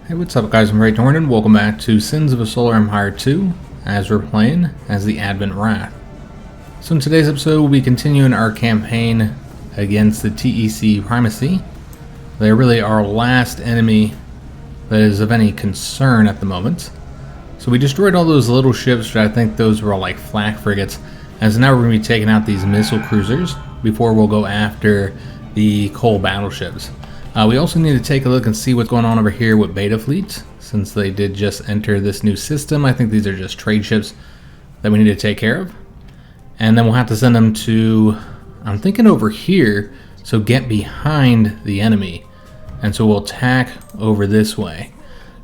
Hey, what's up guys, I'm Praetorian and welcome back to Sins of a Solar Empire 2, as we're playing as the Advant Rath. So in today's episode we'll be continuing our campaign against the TEC Primacy. They're really our last enemy that is of any concern at the moment. So we destroyed all those little ships, which I think those were all like flak frigates, as now we're going to be taking out these missile cruisers before we'll go after the coal battleships. We also need to take a look and see what's going on over here with Beta Fleet, since they did just enter this new system. I think these are just trade ships that we need to take care of. And then we'll have to send them to, I'm thinking over here, so get behind the enemy. And so we'll attack over this way.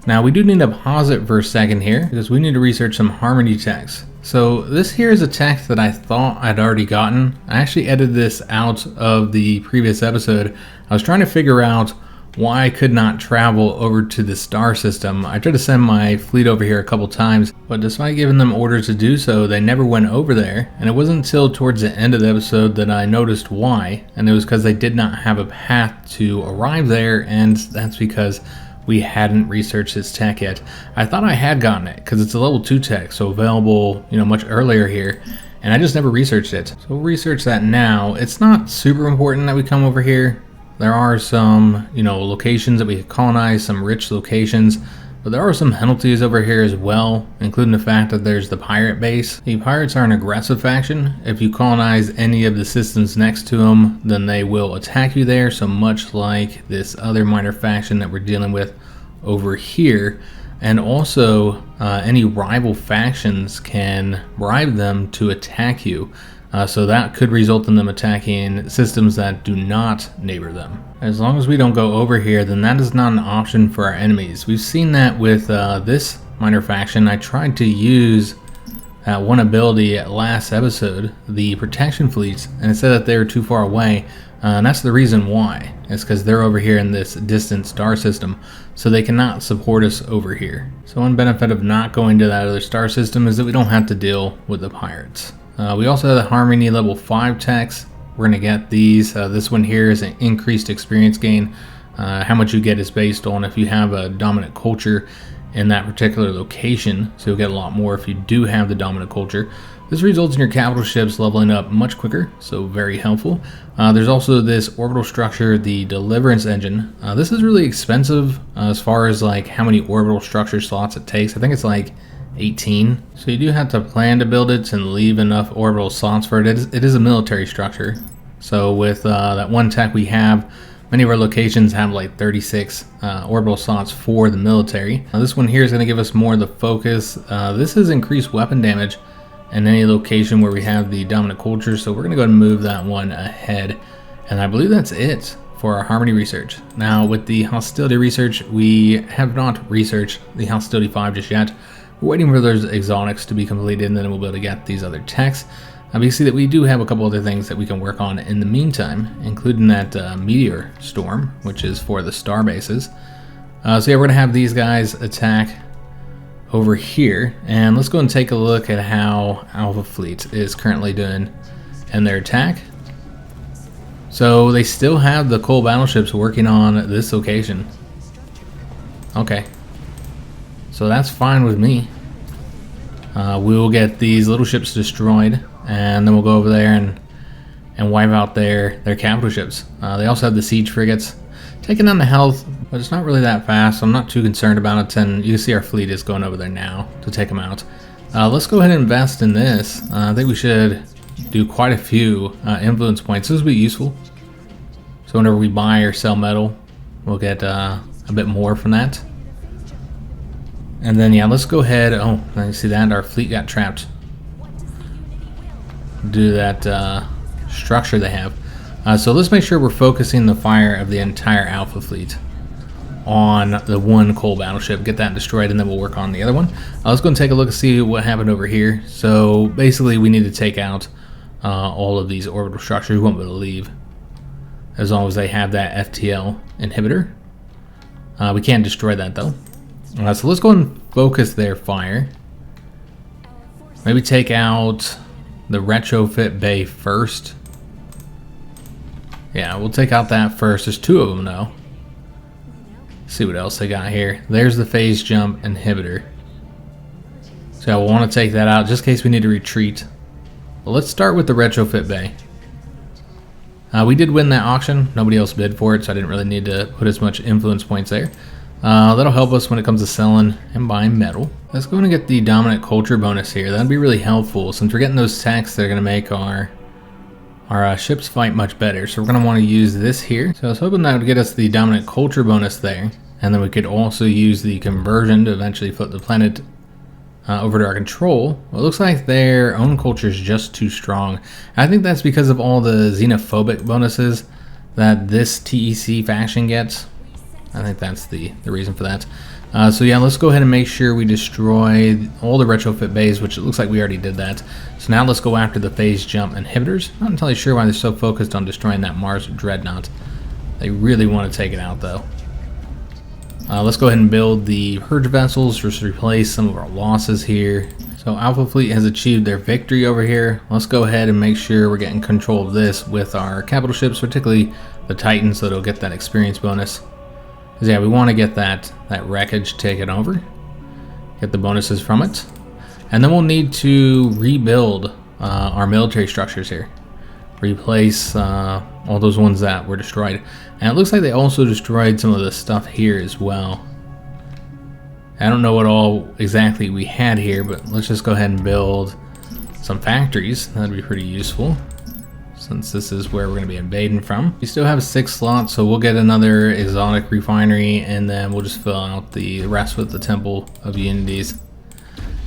Now we do need to pause it for a second here, because we need to research some Harmony techs. So this here is a tech that I thought I'd already gotten. I actually edited this out of the previous episode. I was trying to figure out why I could not travel over to the star system. I tried to send my fleet over here a couple times, but despite giving them orders to do so, they never went over there. And it wasn't until towards the end of the episode that I noticed why, and it was because they did not have a path to arrive there, and that's because we hadn't researched this tech yet. I thought I had gotten it because it's a level 2 tech, so available, much earlier here, and I just never researched it. So we'll research that now. It's not super important that we come over here. There are some, locations that we could colonize, some rich locations, but there are some penalties over here as well, including the fact that there's the pirate base. The pirates are an aggressive faction. If you colonize any of the systems next to them, then they will attack you there, so much like this other minor faction that we're dealing with over here. And also, any rival factions can bribe them to attack you. So that could result in them attacking systems that do not neighbor them. As long as we don't go over here, then that is not an option for our enemies. We've seen that with this minor faction. I tried to use one ability last episode, the protection fleets, and it said that they were too far away. And that's the reason why. It's because they're over here in this distant star system, so they cannot support us over here. So one benefit of not going to that other star system is that we don't have to deal with the pirates. We also have the Harmony level 5 techs. We're going to get these. This one here is an increased experience gain. How much you get is based on if you have a dominant culture in that particular location. So you'll get a lot more if you do have the dominant culture. This results in your capital ships leveling up much quicker, so very helpful. There's also this orbital structure, the Deliverance Engine. This is really expensive as far as like how many orbital structure slots it takes. I think it's like 18. So you do have to plan to build it and leave enough orbital slots for it. It is a military structure. So with that one tech we have, many of our locations have like 36 orbital slots for the military. This one here is going to give us more of the focus. This is increased weapon damage in any location where we have the dominant culture. So we're going to go ahead and move that one ahead. And I believe that's it for our Harmony research. Now with the Hostility research, we have not researched the Hostility 5 just yet. We're waiting for those exotics to be completed, and then we'll be able to get these other techs. You see that we do have a couple other things that we can work on in the meantime, including that meteor storm, which is for the star bases. So yeah, we're going to have these guys attack over here, and let's go and take a look at how Alpha Fleet is currently doing in their attack. So they still have the coal battleships working on this location. Okay. So that's fine with me. We'll get these little ships destroyed, and then we'll go over there and wipe out their capital ships. They also have the siege frigates, taking down the health, but it's not really that fast, so I'm not too concerned about it. And you can see our fleet is going over there now to take them out. Let's go ahead and invest in this. I think we should do quite a few influence points. This will be useful. So whenever we buy or sell metal, we'll get a bit more from that. And then, yeah, let's go ahead. Oh, you see that? Our fleet got trapped. Do that structure they have. So let's make sure we're focusing the fire of the entire Alpha fleet on the one coal battleship. Get that destroyed, and then we'll work on the other one. Let's go and take a look and see what happened over here. So basically, we need to take out all of these orbital structures. We won't be able to leave as long as they have that FTL inhibitor. We can't destroy that, though. So let's go and focus their fire. Maybe take out the retrofit bay first. Yeah, we'll take out that first. There's two of them though. Let's see what else they got here. There's the phase jump inhibitor. So I want to take that out just in case we need to retreat. Well, let's start with the retrofit bay. We did win that auction. Nobody else bid for it, so I didn't really need to put as much influence points there. That'll help us when it comes to selling and buying metal. Let's go and get the dominant culture bonus here. That'd be really helpful since we're getting those techs that are going to make our ships fight much better. So we're going to want to use this here. So I was hoping that would get us the dominant culture bonus there. And then we could also use the conversion to eventually flip the planet over to our control. Well, it looks like their own culture is just too strong. I think that's because of all the xenophobic bonuses that this TEC faction gets. I think that's the reason for that. So yeah, let's go ahead and make sure we destroy all the retrofit bays, which it looks like we already did that. So now let's go after the phase jump inhibitors. Not entirely sure why they're so focused on destroying that Mars Dreadnought. They really want to take it out though. Let's go ahead and build the purge vessels just to replace some of our losses here. So Alpha Fleet has achieved their victory over here. Let's go ahead and make sure we're getting control of this with our capital ships, particularly the Titans, so it'll get that experience bonus. Because yeah, we want to get that wreckage taken over, get the bonuses from it, and then we'll need to rebuild our military structures here. Replace all those ones that were destroyed. And it looks like they also destroyed some of the stuff here as well. I don't know what all exactly we had here, but let's just go ahead and build some factories. That'd be pretty useful, since this is where we're going to be invading from. We still have 6 slots, so we'll get another exotic refinery, and then we'll just fill out the rest with the Temple of Unities.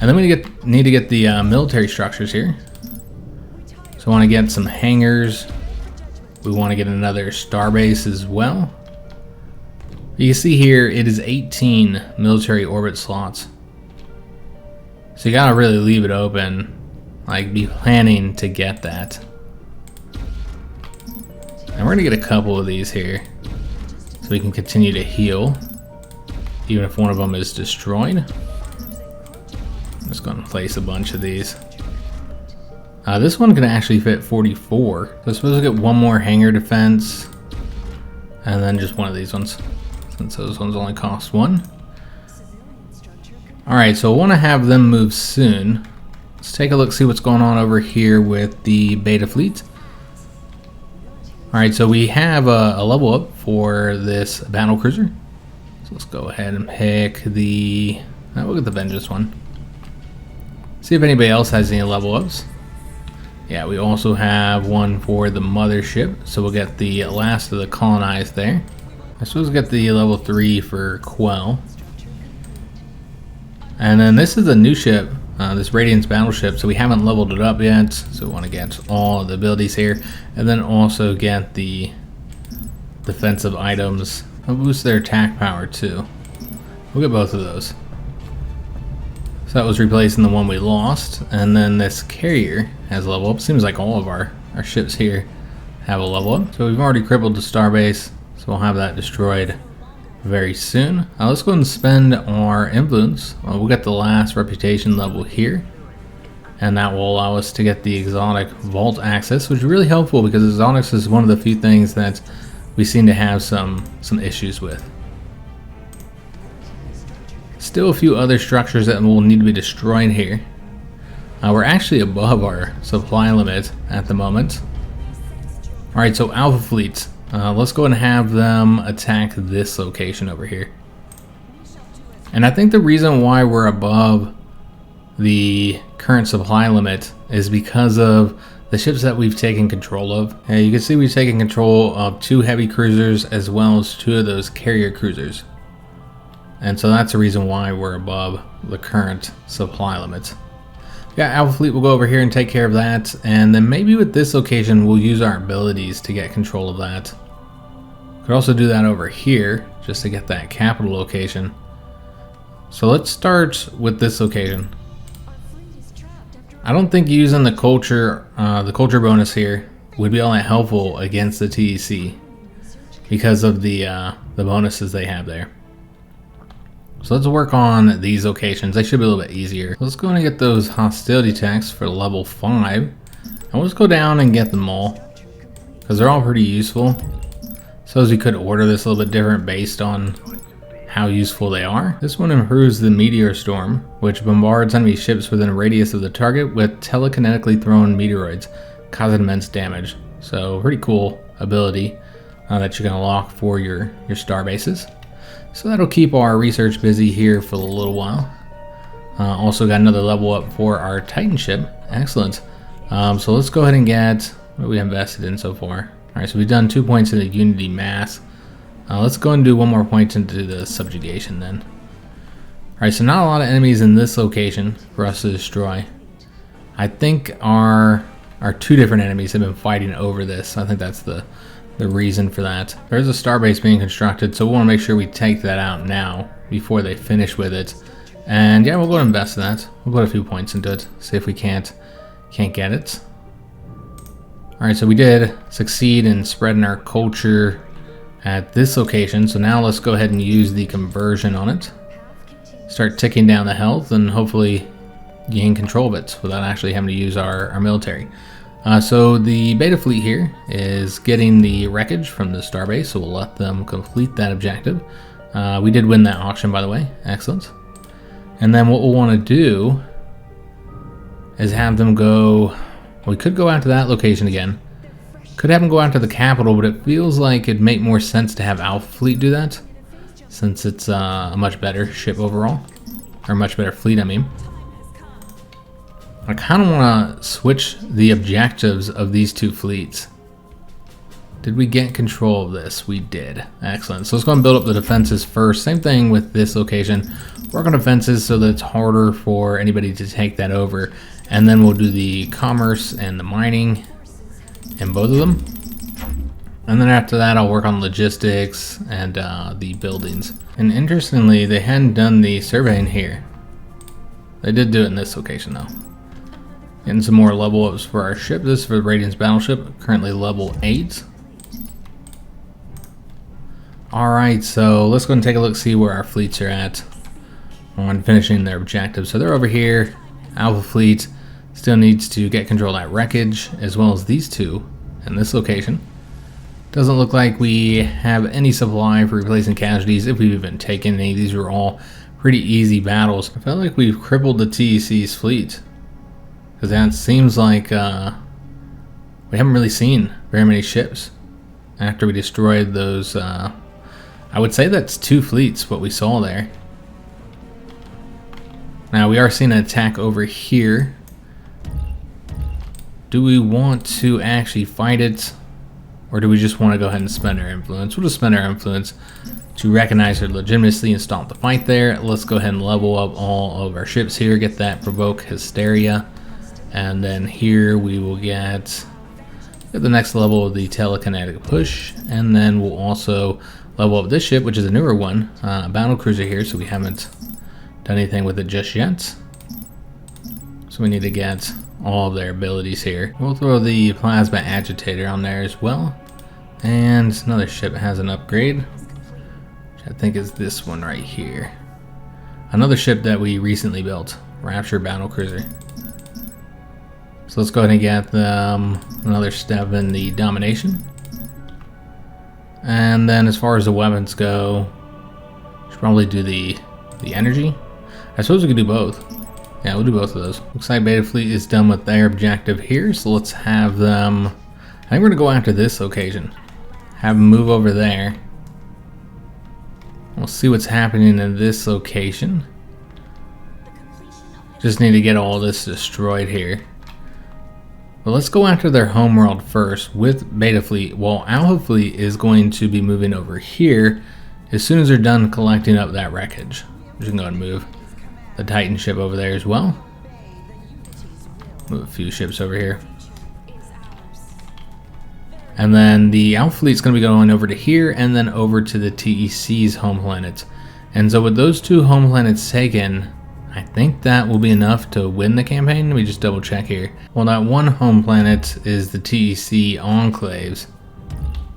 And then we need to get the military structures here. So I want to get some hangars. We want to get another starbase as well. You can see here it is 18 military orbit slots. So you gotta really leave it open, like be planning to get that. And we're gonna get a couple of these here so we can continue to heal, even if one of them is destroyed. I'm just gonna place a bunch of these. This one can actually fit 44. So I'm supposed to get one more hangar defense, and then just one of these ones, since those ones only cost 1. Alright, so I want to have them move soon. Let's take a look, see what's going on over here with the beta fleet. Alright, so we have a level up for this battle cruiser. So let's go ahead and pick the... we'll get the Vengeance one. See if anybody else has any level ups. Yeah, we also have one for the mothership, so we'll get the last of the colonized there. I suppose we'll get the level 3 for Quell. And then this is a new ship, this Radiance battleship, so we haven't leveled it up yet, so we want to get all of the abilities here, and then also get the defensive items. I'll boost their attack power too. We'll get both of those. So that was replacing the one we lost, and then this carrier has a level up. Seems like all of our ships here have a level up. So we've already crippled the starbase, so we'll have that destroyed very soon. Let's go and spend our influence. We'll get the last reputation level here, and that will allow us to get the exotic vault access, which is really helpful because exotics is one of the few things that we seem to have some issues with. Still a few other structures that will need to be destroyed here. We're actually above our supply limit at the moment. Alright, so Alpha Fleet. Let's go and have them attack this location over here. And I think the reason why we're above the current supply limit is because of the ships that we've taken control of. You can see we've taken control of 2 heavy cruisers as well as 2 of those carrier cruisers. And so that's the reason why we're above the current supply limit. Yeah, Alpha Fleet will go over here and take care of that, and then maybe with this location we'll use our abilities to get control of that. Could also do that over here just to get that capital location. So let's start with this location. I don't think using the culture bonus here would be all that helpful against the TEC because of the bonuses they have there. So let's work on these locations. They should be a little bit easier. Let's go and get those hostility techs for level 5. And we'll just go down and get them all, because they're all pretty useful. So as we could order this a little bit different based on how useful they are. This one improves the meteor storm, which bombards enemy ships within a radius of the target with telekinetically thrown meteoroids, causing immense damage. So pretty cool ability that you can unlock for your star bases. So that'll keep our research busy here for a little while. Also got another level up for our Titan ship. Excellent. So let's go ahead and get what we invested in so far. Alright, so we've done 2 points into Unity Mass. Let's go and do 1 more point into the Subjugation then. Alright, so not a lot of enemies in this location for us to destroy. I think our 2 different enemies have been fighting over this. I think that's the reason for that. There's a starbase being constructed, so we want to make sure we take that out now before they finish with it. And yeah, we'll go and invest in that. We'll put a few points into it, see if we can't get it. Alright, so we did succeed in spreading our culture at this location, so now let's go ahead and use the conversion on it. Start ticking down the health and hopefully gain control of it without actually having to use our military. So the beta fleet here is getting the wreckage from the starbase, so we'll let them complete that objective. We did win that auction, by the way. Excellent. And then what we'll want to do is have them go... We could go out to that location again. Could have them go out to the capital, but it feels like it'd make more sense to have Alpha Fleet do that, since it's a much better ship overall. Or much better fleet, I mean. I kind of want to switch the objectives of these 2 fleets. Did we get control of this? We did. Excellent. So let's go and build up the defenses first. Same thing with this location. Work on defenses so that it's harder for anybody to take that over. And then we'll do the commerce and the mining in both of them. And then after that, I'll work on logistics and the buildings. And interestingly, they hadn't done the surveying here. They did do it in this location though. Getting some more level ups for our ship. This is for the Radiance battleship, currently level 8. Alright, so let's go and take a look, see where our fleets are at on finishing their objectives. So they're over here. Alpha Fleet still needs to get control of that wreckage, as well as these 2 in this location. Doesn't look like we have any supply for replacing casualties, if we've even taken any. These were all pretty easy battles. I feel like we've crippled the TEC's fleet, because that seems like we haven't really seen very many ships after we destroyed those. I would say that's 2 fleets, what we saw there. Now we are seeing an attack over here. Do we want to actually fight it, or do we just want to go ahead and spend our influence? We'll just spend our influence to recognize their legitimacy and stop the fight there. Let's go ahead and level up all of our ships here, get that provoke hysteria, and then here we will get the next level of the telekinetic push, and then we'll also level up this ship, which is a newer one, a battle cruiser here, so we haven't done anything with it just yet. So we need to get all of their abilities here. We'll throw the plasma agitator on there as well. And another ship has an upgrade, which I think is this one right here. Another ship that we recently built, Rapture battle cruiser. So let's go ahead and get them another step in the domination. And then as far as the weapons go, should probably do the energy. I suppose we could do both. Yeah, we'll do both of those. Looks like Beta Fleet is done with their objective here, so let's have them... I think we're gonna go after this location. Have them move over there. We'll see what's happening in this location. Just need to get all this destroyed here. But let's go after their homeworld first with Beta Fleet, while Alpha Fleet is going to be moving over here as soon as they're done collecting up that wreckage. We can go and move the Titan ship over there as well. Move a few ships over here. And then the Alpha Fleet's going to be going over to here and then over to the TEC's home planet. And so with those 2 home planets taken, I think that will be enough to win the campaign. Let me just double check here. Well, that one home planet is the TEC enclaves.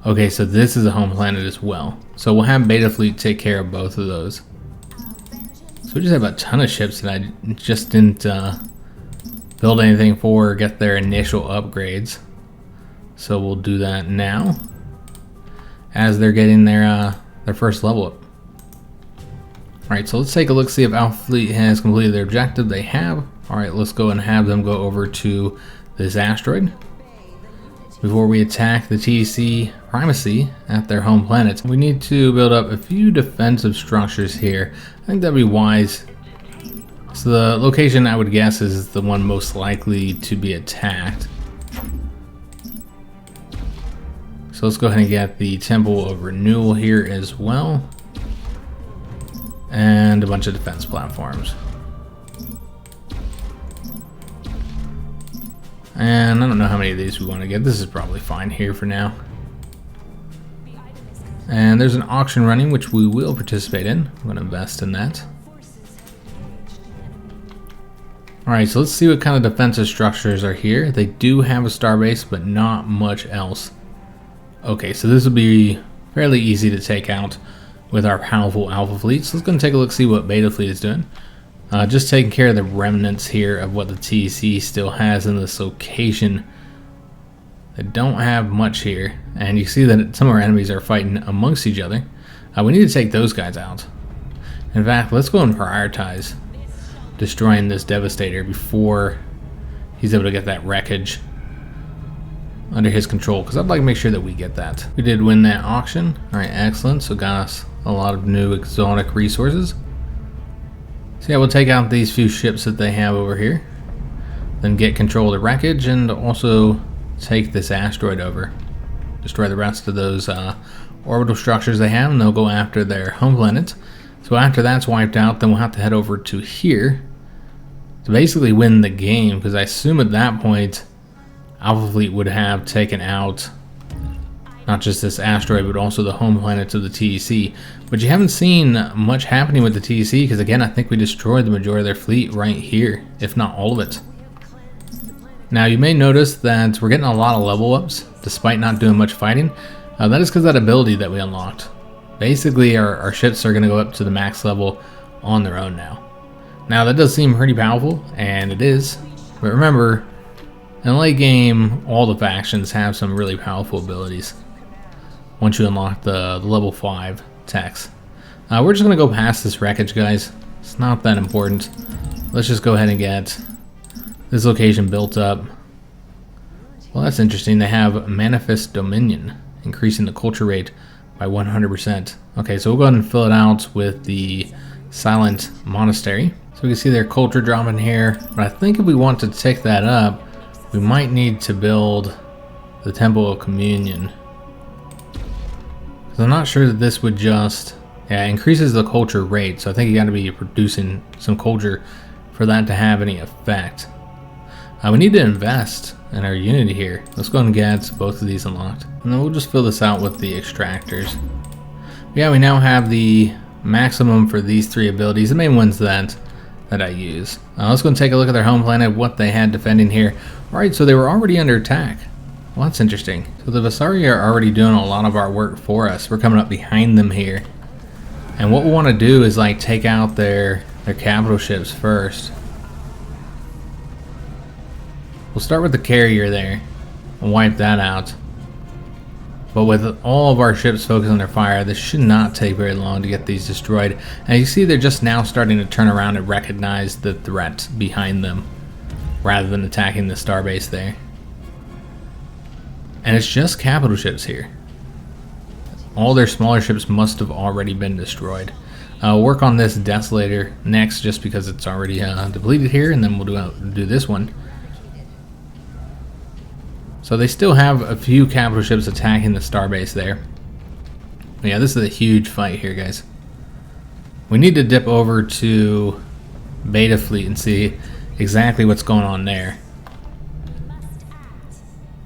Okay, so this is a home planet as well. So we'll have Beta Fleet take care of both of those. So we just have a ton of ships that I just didn't build anything for or get their initial upgrades. So we'll do that now as they're getting their first level up. Alright, so let's take a look, see if Alpha Fleet has completed their objective. They have. Alright, let's go and have them go over to this asteroid before we attack the TEC primacy at their home planet. We need to build up a few defensive structures here. I think that'd be wise. So the location, I would guess, is the one most likely to be attacked. So let's go ahead and get the Temple of Renewal here as well. And a bunch of defense platforms. And I don't know how many of these we want to get. This is probably fine here for now. And there's an auction running, which we will participate in. I'm going to invest in that. Alright, so let's see what kind of defensive structures are here. They do have a starbase, but not much else. Okay, so this will be fairly easy to take out with our powerful Alpha Fleet. So let's go and take a look, see what Beta Fleet is doing. Just taking care of the remnants here of what the TEC still has in this location. They don't have much here, and you see that some of our enemies are fighting amongst each other. We need to take those guys out. In fact, let's go and prioritize destroying this Devastator before he's able to get that wreckage under his control, because I'd like to make sure that we get that. We did win that auction. Alright, excellent. So got us a lot of new exotic resources. So yeah, we'll take out these few ships that they have over here, then get control of the wreckage, and also take this asteroid over. Destroy the rest of those orbital structures they have, and they'll go after their home planet. So after that's wiped out, then we'll have to head over to here to basically win the game, because I assume at that point Alpha Fleet would have taken out not just this asteroid, but also the home planets of the TEC. But you haven't seen much happening with the TEC, because again, I think we destroyed the majority of their fleet right here, if not all of it. Now you may notice that we're getting a lot of level ups, despite not doing much fighting. That is because of that ability that we unlocked. Basically, our ships are going to go up to the max level on their own now. Now that does seem pretty powerful, and it is. But remember, in late game, all the factions have some really powerful abilities once you unlock the level 5 techs. We're just going to go past this wreckage, guys. It's not that important. Let's just go ahead and get this location built up. Well, that's interesting. They have Manifest Dominion, increasing the culture rate by 100%. Okay, so we'll go ahead and fill it out with the Silent Monastery. So we can see their culture dropping here. But I think if we want to take that up, we might need to build the Temple of Communion. So I'm not sure that this would just increases the culture rate. So I think you got to be producing some culture for that to have any effect. We need to invest in our unity here. Let's go and get both of these unlocked. And then we'll just fill this out with the extractors. Yeah, we now have the maximum for these 3 abilities, the main ones that I use. Let's go and take a look at their home planet, what they had defending here. Alright, so they were already under attack. Well, that's interesting. So the Vasari are already doing a lot of our work for us. We're coming up behind them here. And what we want to do is like take out their capital ships first. We'll start with the carrier there and wipe that out. But with all of our ships focused on their fire, this should not take very long to get these destroyed. And you see they're just now starting to turn around and recognize the threat behind them, rather than attacking the starbase there. And it's just capital ships here. All their smaller ships must have already been destroyed. We'll work on this Desolator next, just because it's already depleted here, and then we'll do this one. So they still have a few capital ships attacking the starbase there. But yeah, this is a huge fight here, guys. We need to dip over to Beta Fleet and see exactly what's going on there.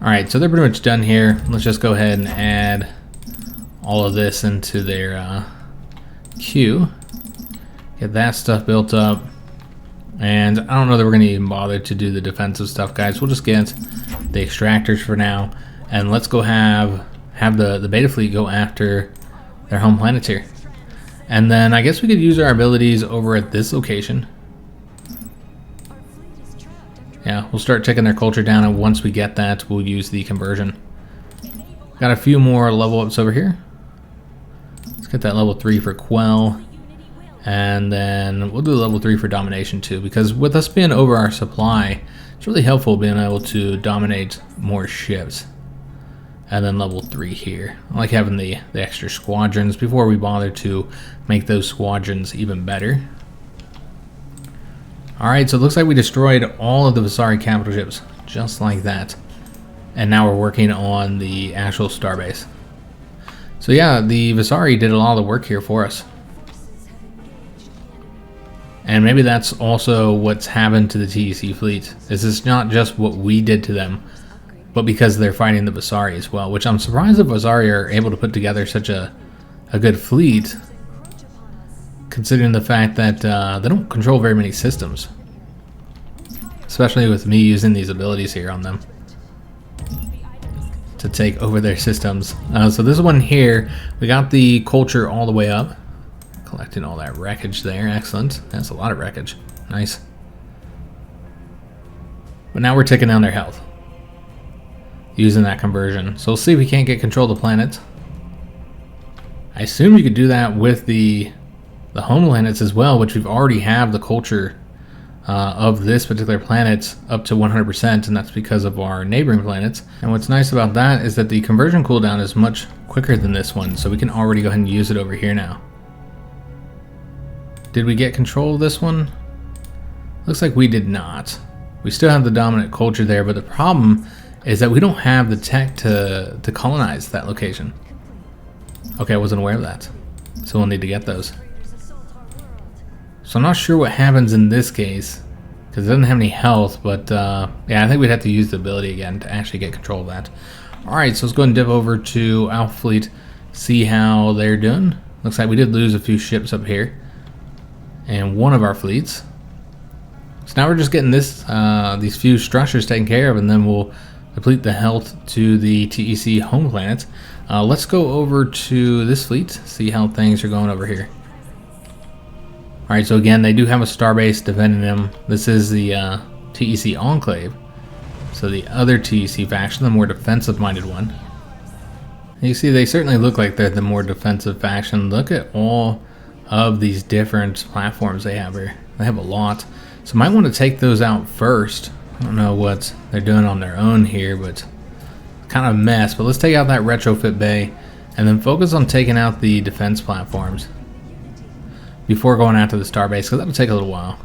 Alright, so they're pretty much done here. Let's just go ahead and add all of this into their queue. Get that stuff built up. And I don't know that we're going to even bother to do the defensive stuff, guys. We'll just get the extractors for now. And let's go have the Beta Fleet go after their home planets here. And then I guess we could use our abilities over at this location. Yeah, we'll start taking their culture down, and once we get that, we'll use the conversion. Got a few more level ups over here. Let's get that level 3 for Quell. And then we'll do level 3 for domination too, because with us being over our supply, it's really helpful being able to dominate more ships. And then level 3 here. I like having the extra squadrons before we bother to make those squadrons even better. Alright, so it looks like we destroyed all of the Vasari capital ships, just like that. And now we're working on the actual starbase. So yeah, the Vasari did a lot of the work here for us. And maybe that's also what's happened to the TEC fleet. Is it's not just what we did to them, but because they're fighting the Vasari as well. Which I'm surprised the Vasari are able to put together such a good fleet, considering the fact that they don't control very many systems. Especially with me using these abilities here on them to take over their systems. So this one here, we got the culture all the way up. Collecting all that wreckage there. Excellent. That's a lot of wreckage. Nice. But now we're taking down their health using that conversion. So we'll see if we can't get control of the planet. I assume you could do that with the home planets as well, which we've already have the culture of this particular planet up to 100%, and that's because of our neighboring planets. And what's nice about that is that the conversion cooldown is much quicker than this one, so we can already go ahead and use it over here now. Did we get control of this one? Looks like we did not. We still have the dominant culture there, but the problem is that we don't have the tech to colonize that location. Okay, I wasn't aware of that. So we'll need to get those. So I'm not sure what happens in this case, because it doesn't have any health, but yeah, I think we'd have to use the ability again to actually get control of that. Alright, so let's go ahead and dip over to Alpha Fleet, see how they're doing. Looks like we did lose a few ships up here. And one of our fleets. So now we're just getting this these few structures taken care of, and then we'll deplete the health to the TEC home planet. Let's go over to this fleet, see how things are going over here. Alright, so again, they do have a starbase defending them. This is the TEC Enclave. So the other TEC faction, the more defensive-minded one. And you see, they certainly look like they're the more defensive faction. Look at all of these different platforms they have here. They have a lot. So might want to take those out first. I don't know what they're doing on their own here, but kind of a mess. But let's take out that retrofit bay and then focus on taking out the defense platforms before going after the starbase, because that'll take a little while.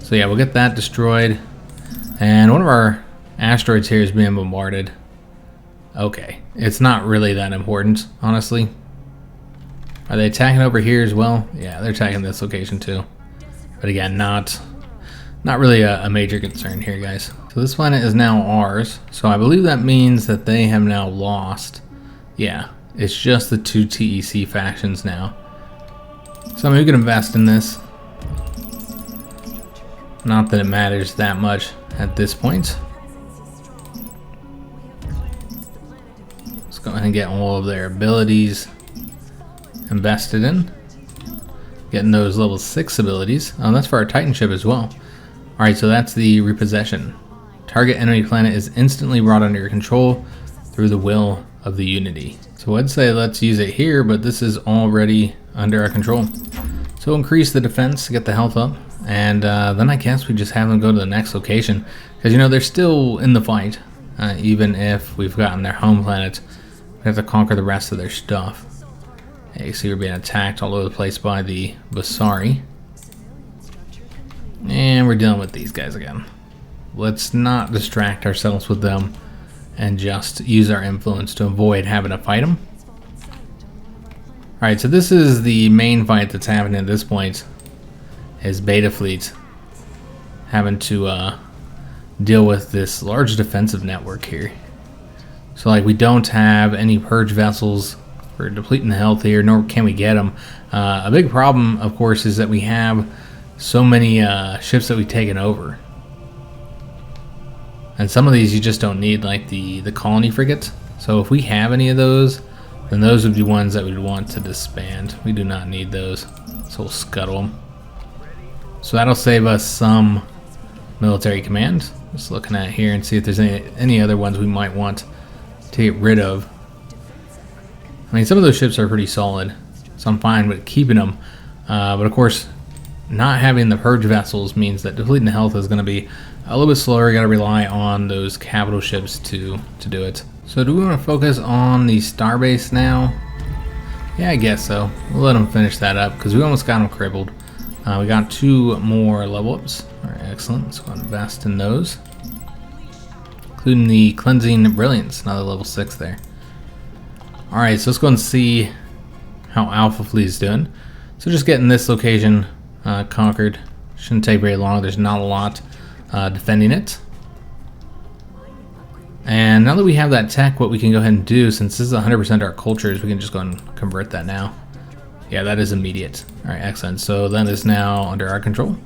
So yeah, we'll get that destroyed. And one of our asteroids here is being bombarded. Okay, it's not really that important, honestly. Are they attacking over here as well? Yeah, they're attacking this location too. But again, not really a major concern here, guys. So this planet is now ours. So I believe that means that they have now lost. Yeah, it's just the two TEC factions now. So we can invest in this. Not that it matters that much at this point. Let's go ahead and get all of their abilities invested in. Getting those level 6 abilities. Oh, that's for our Titan ship as well. Alright, so that's the repossession. Target enemy planet is instantly brought under your control through the will of the Unity. So I'd say let's use it here, but this is already under our control. So increase the defense to get the health up, and then I guess we just have them go to the next location, because you know they're still in the fight. Even if we've gotten their home planet, we have to conquer the rest of their stuff. You see we're being attacked all over the place by the Vasari. And we're dealing with these guys again. Let's not distract ourselves with them and just use our influence to avoid having to fight them. Alright, so this is the main fight that's happening at this point. Is Beta Fleet having to deal with this large defensive network here. So like we don't have any purge vessels. We're depleting the health here, nor can we get them. A big problem, of course, is that we have so many ships that we've taken over. And some of these you just don't need, like the colony frigate. So if we have any of those, then those would be ones that we'd want to disband. We do not need those, so we'll scuttle them. So that'll save us some military command. Just looking at here and see if there's any other ones we might want to get rid of. I mean, some of those ships are pretty solid. so I'm fine with keeping them. But of course, not having the purge vessels means that depleting the health is going to be a little bit slower. You got to rely on those capital ships to do it. So do we want to focus on the starbase now? Yeah, I guess so. We'll let them finish that up because we almost got them crippled. We got 2 more level ups. All right, excellent. Let's go and invest in those, including the cleansing brilliance, another level 6 there. All right, so let's go and see how Alpha Fleet is doing. So just getting this location conquered shouldn't take very long. There's not a lot defending it. And now that we have that tech, what we can go ahead and do, since this is 100% our cultures, we can just go and convert that now. Yeah, that is immediate. All right, excellent. So that is now under our control.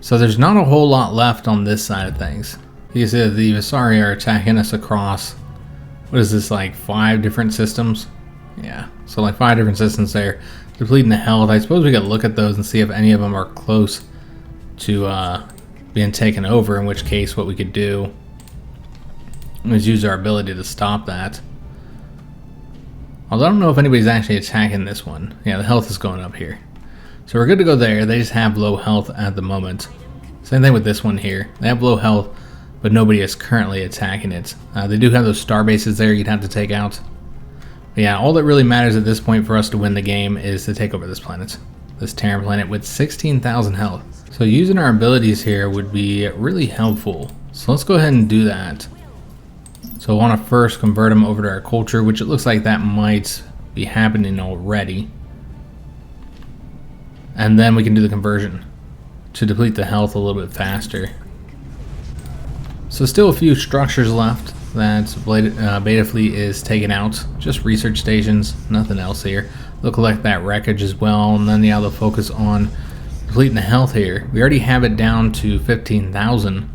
So there's not a whole lot left on this side of things. You can see that the Vasari are attacking us across, what is this, like 5 different systems? Yeah, so like 5 different systems there, depleting the health. I suppose we could look at those and see if any of them are close to being taken over, in which case what we could do is use our ability to stop that. Although I don't know if anybody's actually attacking this one. Yeah, the health is going up here. So we're good to go there. They just have low health at the moment. Same thing with this one here. They have low health, but nobody is currently attacking it. They do have those star bases there you'd have to take out. But yeah, all that really matters at this point for us to win the game is to take over this planet. This Terran planet with 16,000 health. So using our abilities here would be really helpful. So let's go ahead and do that. So I want to first convert them over to our culture, which it looks like that might be happening already. And then we can do the conversion to deplete the health a little bit faster. So still a few structures left that Beta Fleet is taking out. Just research stations, nothing else here. They'll collect that wreckage as well, and then they'll focus on depleting the health here. We already have it down to 15,000.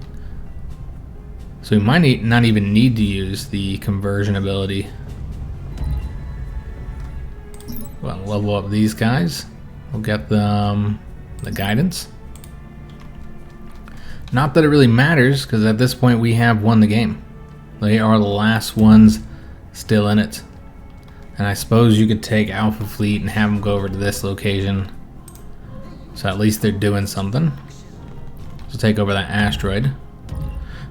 So we might not even need to use the conversion ability. We'll level up these guys. We'll get the guidance. Not that it really matters, because at this point we have won the game. They are the last ones still in it. And I suppose you could take Alpha Fleet and have them go over to this location. So at least they're doing something. So take over that asteroid.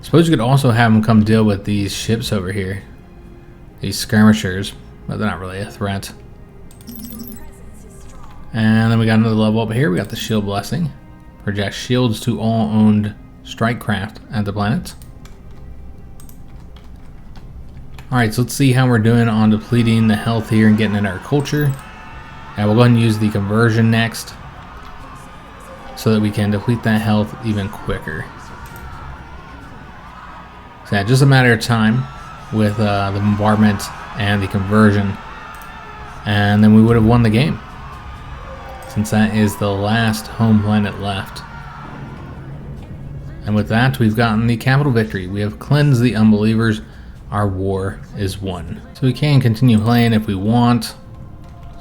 Suppose you could also have them come deal with these ships over here. These skirmishers, but they're not really a threat. And then we got another level up here. We got the Shield Blessing. Project shields to all owned strike craft at the planet. Alright, so let's see how we're doing on depleting the health here and getting in our culture. And we'll go ahead and use the conversion next, so that we can deplete that health even quicker. So yeah, just a matter of time with the bombardment and the conversion, and then we would have won the game, since that is the last home planet left. And with that, we've gotten the capital victory. We have cleansed the unbelievers. Our war is won. So we can continue playing if we want.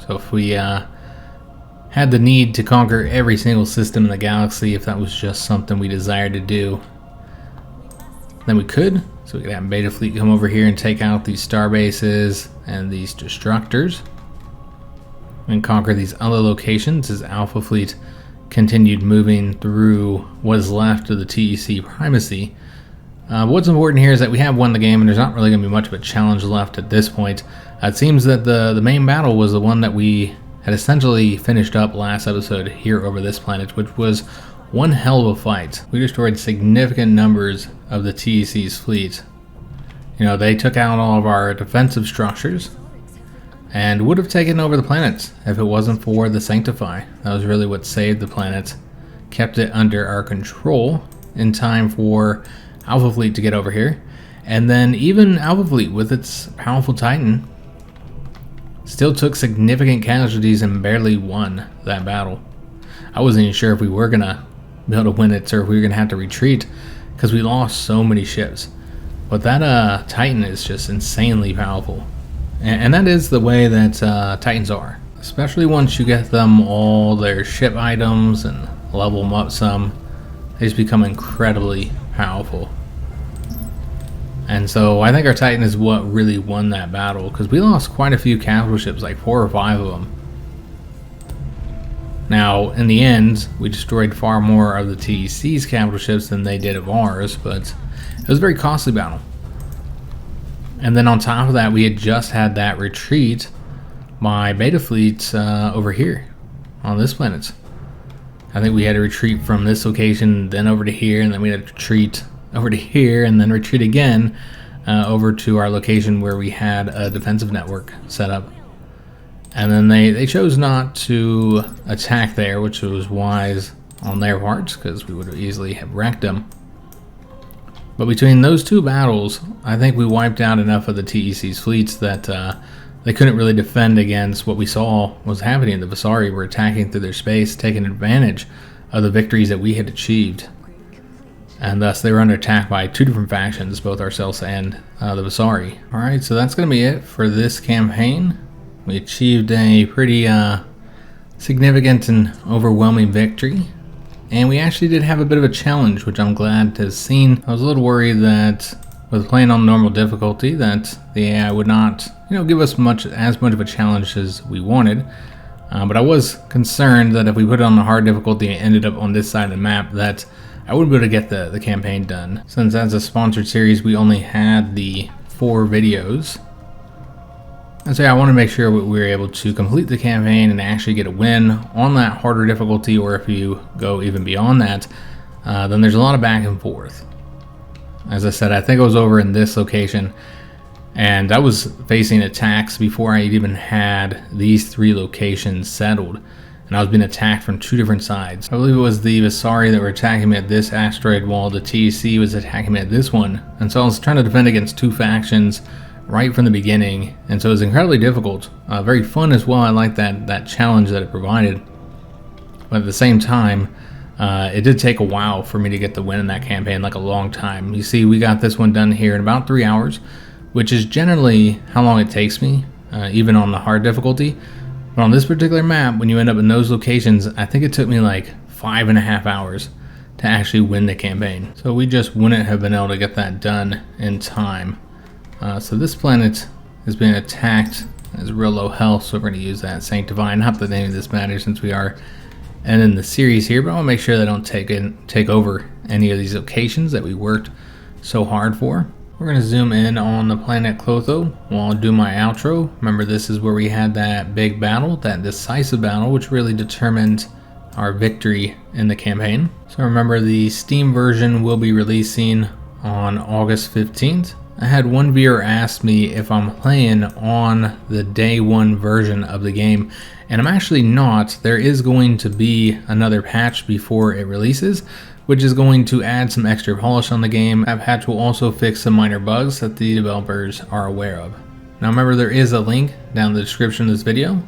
So if we had the need to conquer every single system in the galaxy, if that was just something we desired to do, then we could. So we could have Beta Fleet come over here and take out these star bases and these destructors and conquer these other locations as Alpha Fleet continued moving through what is left of the TEC primacy. What's important here is that we have won the game, and there's not really going to be much of a challenge left at this point. It seems that the main battle was the one that we had essentially finished up last episode here over this planet, which was one hell of a fight. We destroyed significant numbers of the TEC's fleet. You know, they took out all of our defensive structures and would have taken over the planet if it wasn't for the Sanctify. That was really what saved the planet, kept it under our control in time for Alpha Fleet to get over here. And then even Alpha Fleet, with its powerful Titan, still took significant casualties and barely won that battle. I wasn't even sure if we were gonna be able to win it or if we were gonna have to retreat, because we lost so many ships. But that Titan is just insanely powerful. And that is the way that Titans are. Especially once you get them all their ship items and level them up some, they just become incredibly powerful. And so I think our Titan is what really won that battle, because we lost quite a few capital ships, like 4 or 5 of them. Now, in the end, we destroyed far more of the TEC's capital ships than they did of ours, but it was a very costly battle. And then on top of that, we had just had that retreat by beta fleets over here on this planet. I think we had to retreat from this location, then over to here, and then we had to retreat over to here, and then retreat again over to our location where we had a defensive network set up. And then they chose not to attack there, which was wise on their parts, because we would have easily have wrecked them. But between those 2 battles, I think we wiped out enough of the TEC's fleets that they couldn't really defend against what we saw was happening. The Vasari were attacking through their space, taking advantage of the victories that we had achieved. And thus they were under attack by 2 different factions, both ourselves and the Vasari. Alright, so that's going to be it for this campaign. We achieved a pretty significant and overwhelming victory. And we actually did have a bit of a challenge, which I'm glad to have seen. I was a little worried that with playing on normal difficulty that the AI would not, give us as much of a challenge as we wanted. But I was concerned that if we put it on the hard difficulty and ended up on this side of the map, that I wouldn't be able to get the campaign done. Since as a sponsored series, we only had the 4 videos. And so yeah, I want to make sure we were able to complete the campaign and actually get a win on that harder difficulty, or if you go even beyond that, then there's a lot of back and forth. As I said, I think I was over in this location, and I was facing attacks before I even had these 3 locations settled, and I was being attacked from 2 different sides. I believe it was the Vasari that were attacking me at this asteroid, while the TEC was attacking me at this one, and so I was trying to defend against 2 factions right from the beginning, and so it was incredibly difficult. Very fun as well. I like that challenge that it provided, but at the same time, it did take a while for me to get the win in that campaign, like a long time. You see, we got this one done here in about 3 hours, which is generally how long it takes me, even on the hard difficulty. But on this particular map, when you end up in those locations, I think it took me like 5.5 hours to actually win the campaign. So we just wouldn't have been able to get that done in time. So this planet is being attacked. It's real low health, so we're going to use that Sanctify. Not that any of this matters since we are ending the series here, but I want to make sure that I don't take over any of these locations that we worked so hard for. We're going to zoom in on the planet Clotho while I do my outro. Remember, this is where we had that big battle, that decisive battle, which really determined our victory in the campaign. So remember, the Steam version will be releasing on August 15th. I had one viewer ask me if I'm playing on the day 1 version of the game, and I'm actually not. There is going to be another patch before it releases, which is going to add some extra polish on the game. That patch will also fix some minor bugs that the developers are aware of. Now remember, there is a link down in the description of this video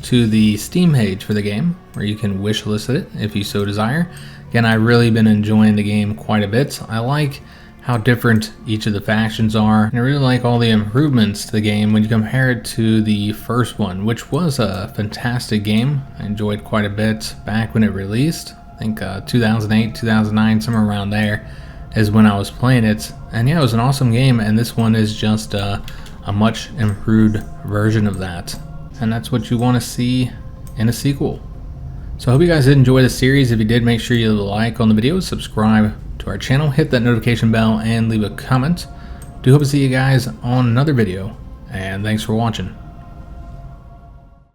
to the Steam page for the game, where you can wishlist it if you so desire. Again, I've really been enjoying the game quite a bit. I like how different each of the factions are, and I really like all the improvements to the game when you compare it to the first one, which was a fantastic game. I enjoyed quite a bit back when it released. I think 2008, 2009, somewhere around there is when I was playing it, and yeah, it was an awesome game, and this one is just a much improved version of that, and that's what you want to see in a sequel. So I hope you guys did enjoy the series. If you did, make sure you leave a like on the video, subscribe to our channel, hit that notification bell, and leave a comment. Do hope to see you guys on another video, and thanks for watching.